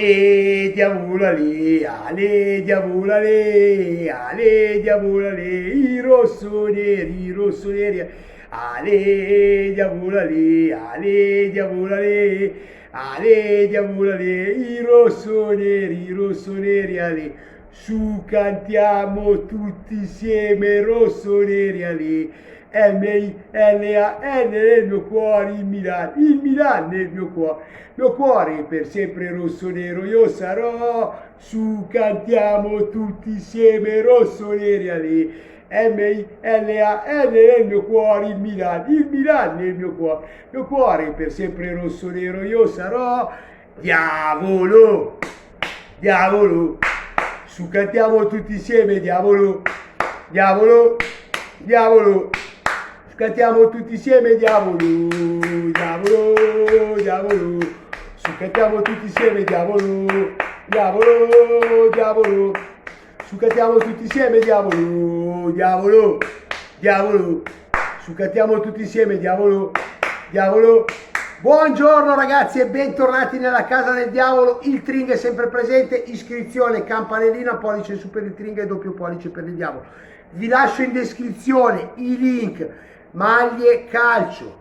Ale diavola lì, ale diavola lì, ale diavola lì, i rossoneri, ale diavola lì, ale diavola lì, ale diavola lì, i rossoneri, ale. Su cantiamo tutti insieme, rossoneri, ale. M-I-L-A-N nel mio cuore, il Milan nel mio cuore per sempre rosso-nero io sarò, su cantiamo tutti insieme, rossoneri, ali. M-I-L-A-N nel mio Milan nel mio cuore per sempre rosso-nero io sarò, diavolo, diavolo, su cantiamo tutti insieme, diavolo, diavolo, diavolo. Cantiamo tutti insieme diavolo, diavolo, diavolo. Su cantiamo tutti insieme diavolo, diavolo, diavolo. Su cantiamo tutti insieme diavolo, diavolo, diavolo. Su cantiamo tutti insieme diavolo, diavolo. Buongiorno ragazzi e bentornati nella casa del diavolo. Il Tring è sempre presente, iscrizione, campanellina, pollice su per il Tring e doppio pollice per il diavolo. Vi lascio in descrizione i link maglie calcio,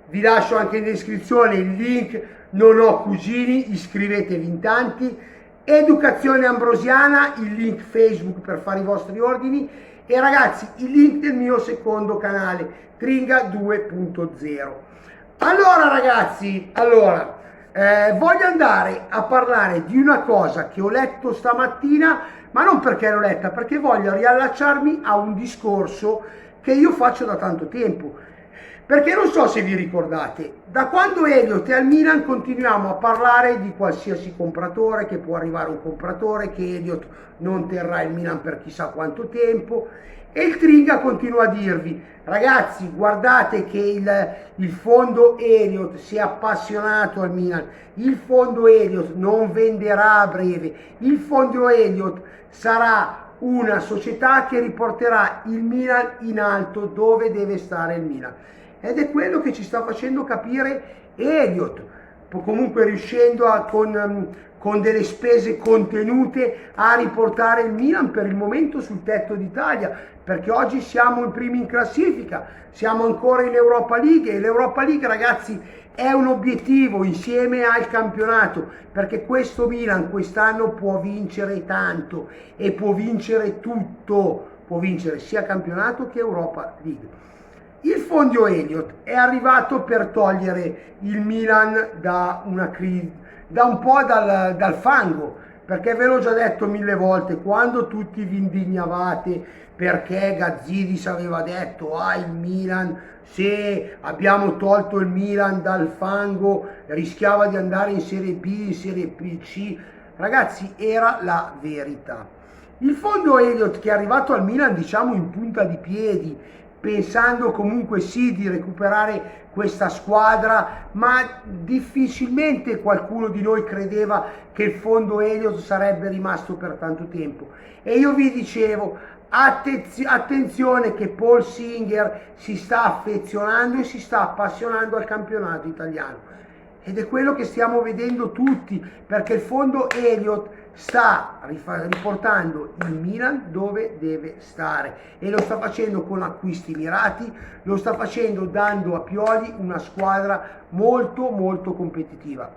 vi lascio anche in descrizione il link non ho cugini, iscrivetevi in tanti, educazione ambrosiana, il link Facebook per fare i vostri ordini e ragazzi il link del mio secondo canale Tringa 2.0. allora ragazzi, voglio andare a parlare di una cosa che ho letto stamattina, ma non perché l'ho letta, perché voglio riallacciarmi a un discorso che io faccio da tanto tempo, perché non so se vi ricordate, da quando Elliott è al Milan continuiamo a parlare di qualsiasi compratore, che può arrivare un compratore, che Elliott non terrà il Milan per chissà quanto tempo, e il Tringa continua a dirvi, ragazzi guardate che il fondo Elliott si è appassionato al Milan, il fondo Elliott non venderà a breve, il fondo Elliott sarà una società che riporterà il Milan in alto dove deve stare il Milan, ed è quello che ci sta facendo capire Elliott, comunque riuscendo con delle spese contenute a riportare il Milan per il momento sul tetto d'Italia, perché oggi siamo i primi in classifica, siamo ancora in Europa League e l'Europa League ragazzi è un obiettivo insieme al campionato, perché questo Milan quest'anno può vincere tanto e può vincere tutto, può vincere sia campionato che Europa League. Il fondo Elliott è arrivato per togliere il Milan da una crisi, da un po' dal fango, perché ve l'ho già detto mille volte, quando tutti vi indignavate perché Gazzidis aveva detto il Milan, se abbiamo tolto il Milan dal fango rischiava di andare in Serie B, in Serie C, ragazzi era la verità. Il fondo Elliott che è arrivato al Milan diciamo in punta di piedi, pensando comunque sì di recuperare questa squadra, ma difficilmente qualcuno di noi credeva che il fondo Elliott sarebbe rimasto per tanto tempo. E io vi dicevo, attenzione che Paul Singer si sta affezionando e si sta appassionando al campionato italiano. Ed è quello che stiamo vedendo tutti, perché il fondo Elliott sta riportando il Milan dove deve stare e lo sta facendo con acquisti mirati, lo sta facendo dando a Pioli una squadra molto molto competitiva.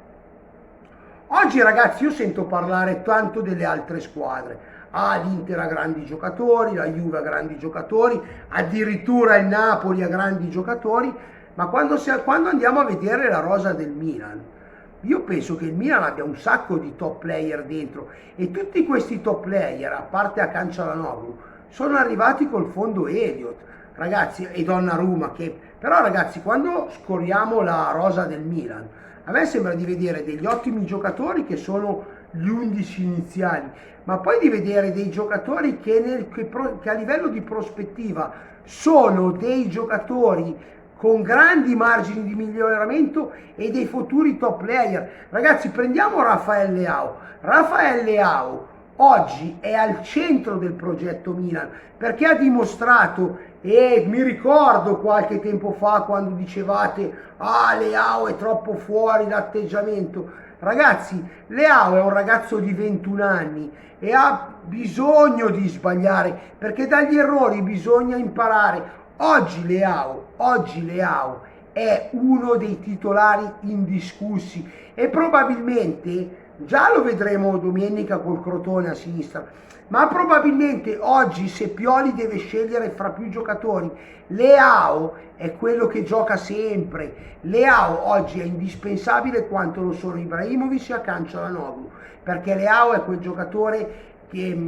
Oggi ragazzi io sento parlare tanto delle altre squadre, l'Inter ha grandi giocatori, la Juve ha grandi giocatori, addirittura il Napoli ha grandi giocatori, ma quando andiamo a vedere la rosa del Milan, io penso che il Milan abbia un sacco di top player dentro e tutti questi top player, a parte Hakan Çalhanoğlu, sono arrivati col fondo Elliott, ragazzi, e Donnarumma, però ragazzi quando scorriamo la rosa del Milan, a me sembra di vedere degli ottimi giocatori che sono gli 11 iniziali, ma poi di vedere dei giocatori che a livello di prospettiva sono dei giocatori con grandi margini di miglioramento e dei futuri top player. Ragazzi, prendiamo Rafael Leao. Rafael Leao oggi è al centro del progetto Milan, perché ha dimostrato, e mi ricordo qualche tempo fa quando dicevate Leao è troppo fuori l'atteggiamento. Ragazzi, Leao è un ragazzo di 21 anni e ha bisogno di sbagliare, perché dagli errori bisogna imparare. Oggi Leao è uno dei titolari indiscussi e probabilmente già lo vedremo domenica col Crotone a sinistra, ma probabilmente oggi, se Pioli deve scegliere fra più giocatori, Leao è quello che gioca sempre. Leao oggi è indispensabile quanto lo sono Ibrahimovic e Akanji Çalhanoğlu, perché Leao è quel giocatore che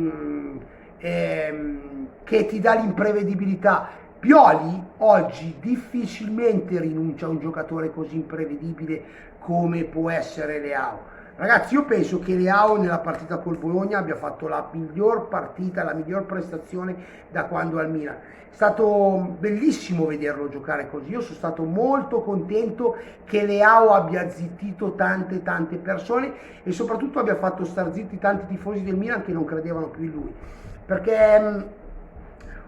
ti dà l'imprevedibilità. Pioli oggi difficilmente rinuncia a un giocatore così imprevedibile come può essere Leao. Ragazzi, io penso che Leao nella partita col Bologna abbia fatto la miglior partita, la miglior prestazione da quando è al Milan. È stato bellissimo vederlo giocare così. Io sono stato molto contento che Leao abbia zittito tante persone e soprattutto abbia fatto star zitti tanti tifosi del Milan che non credevano più in lui. Perché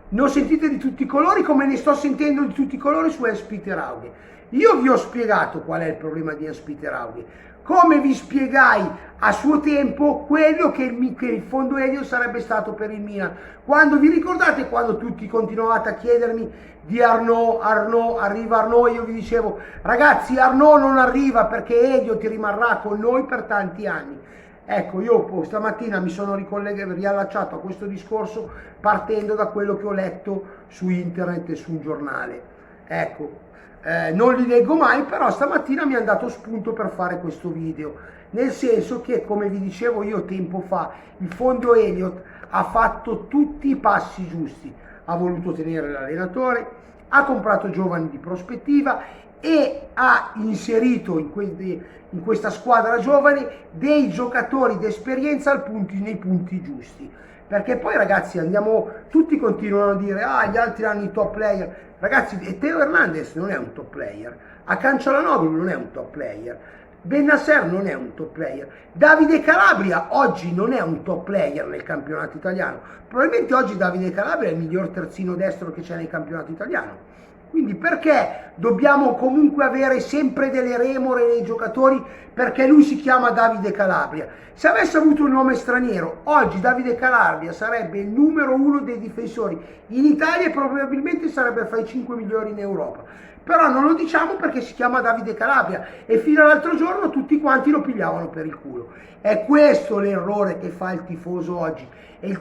ne ho sentite di tutti i colori, come ne sto sentendo di tutti i colori su Hans-Peter Hauge. Io vi ho spiegato qual è il problema di Hans-Peter Hauge, come vi spiegai a suo tempo quello che il fondo Elio sarebbe stato per il Milan. Quando vi ricordate, quando tutti continuavate a chiedermi di Arnaud, arriva Arnaud, io vi dicevo, ragazzi, Arnaud non arriva perché Elio ti rimarrà con noi per tanti anni. Ecco, io stamattina mi sono riallacciato a questo discorso partendo da quello che ho letto su internet e su un giornale. Ecco, non li leggo mai, però stamattina mi hanno dato spunto per fare questo video, nel senso che, come vi dicevo io tempo fa, il fondo Elliott ha fatto tutti i passi giusti, ha voluto tenere l'allenatore, ha comprato giovani di prospettiva e ha inserito in questa squadra giovane dei giocatori d'esperienza nei punti giusti. Perché poi, ragazzi, tutti continuano a dire gli altri hanno i top player. Ragazzi, Teo Hernandez non è un top player, Akanji Çalhanoğlu non è un top player, Bennacer non è un top player, Davide Calabria oggi non è un top player nel campionato italiano. Probabilmente oggi Davide Calabria è il miglior terzino destro che c'è nel campionato italiano. Quindi perché dobbiamo comunque avere sempre delle remore nei giocatori perché lui si chiama Davide Calabria? Se avesse avuto un nome straniero, oggi Davide Calabria sarebbe il numero 1 dei difensori in Italia e probabilmente sarebbe fra i 5 migliori in Europa. Però non lo diciamo perché si chiama Davide Calabria e fino all'altro giorno tutti quanti lo pigliavano per il culo. È questo l'errore che fa il tifoso oggi. E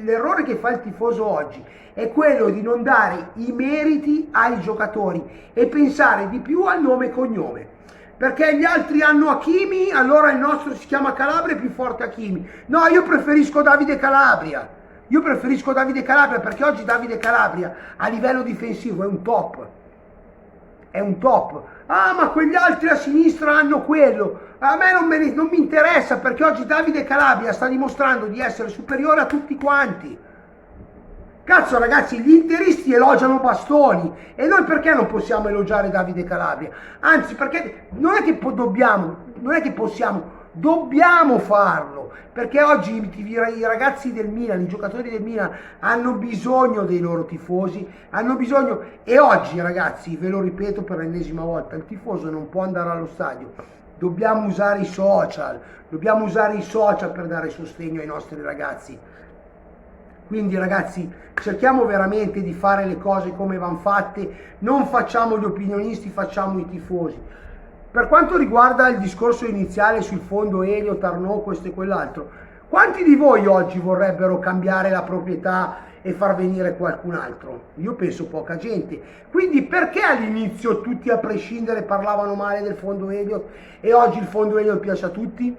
l'errore che fa il tifoso oggi è quello di non dare i meriti ai giocatori e pensare di più al nome e cognome. Perché gli altri hanno Hakimi, allora il nostro si chiama Calabria, è più forte Hakimi. No, io preferisco Davide Calabria. Io preferisco Davide Calabria perché oggi Davide Calabria a livello difensivo è un top. È un top. Ma quegli altri a sinistra hanno quello. A me non mi interessa perché oggi Davide Calabria sta dimostrando di essere superiore a tutti quanti. Cazzo, ragazzi, gli interisti elogiano Bastoni e noi perché non possiamo elogiare Davide Calabria? Anzi, perché non è che possiamo, dobbiamo farlo, perché oggi i ragazzi del Milan, i giocatori del Milan hanno bisogno dei loro tifosi, hanno bisogno, e oggi, ragazzi, ve lo ripeto per l'ennesima volta, il tifoso non può andare allo stadio, dobbiamo usare i social per dare sostegno ai nostri ragazzi. Quindi, ragazzi, cerchiamo veramente di fare le cose come vanno fatte, non facciamo gli opinionisti, facciamo i tifosi. Per quanto riguarda il discorso iniziale sul fondo Elliott, Arnaud, questo e quell'altro, quanti di voi oggi vorrebbero cambiare la proprietà e far venire qualcun altro? Io penso poca gente. Quindi perché all'inizio tutti a prescindere parlavano male del fondo Elliott e oggi il fondo Elliott piace a tutti?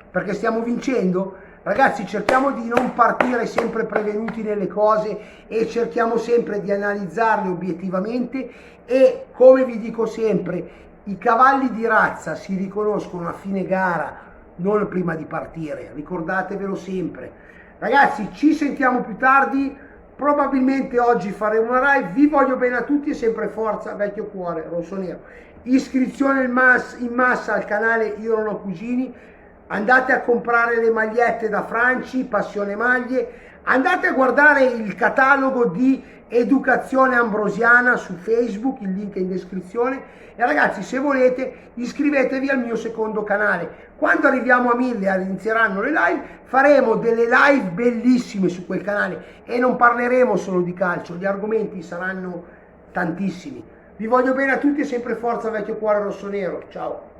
Perché stiamo vincendo? Ragazzi, cerchiamo di non partire sempre prevenuti nelle cose e cerchiamo sempre di analizzarle obiettivamente e, come vi dico sempre, i cavalli di razza si riconoscono a fine gara, non prima di partire, ricordatevelo sempre. Ragazzi, ci sentiamo più tardi, probabilmente oggi faremo una live, vi voglio bene a tutti e sempre forza, vecchio cuore, rossonero. Iscrizione in massa al canale Io Non Ho Cugini. Andate a comprare le magliette da Franci, Passione Maglie, Andate a guardare il catalogo di Educazione Ambrosiana su Facebook, il link è in descrizione. E ragazzi, se volete, iscrivetevi al mio secondo canale. Quando arriviamo a 1000 inizieranno le live, faremo delle live bellissime su quel canale e non parleremo solo di calcio, gli argomenti saranno tantissimi. Vi voglio bene a tutti e sempre forza vecchio cuore rossonero. Ciao!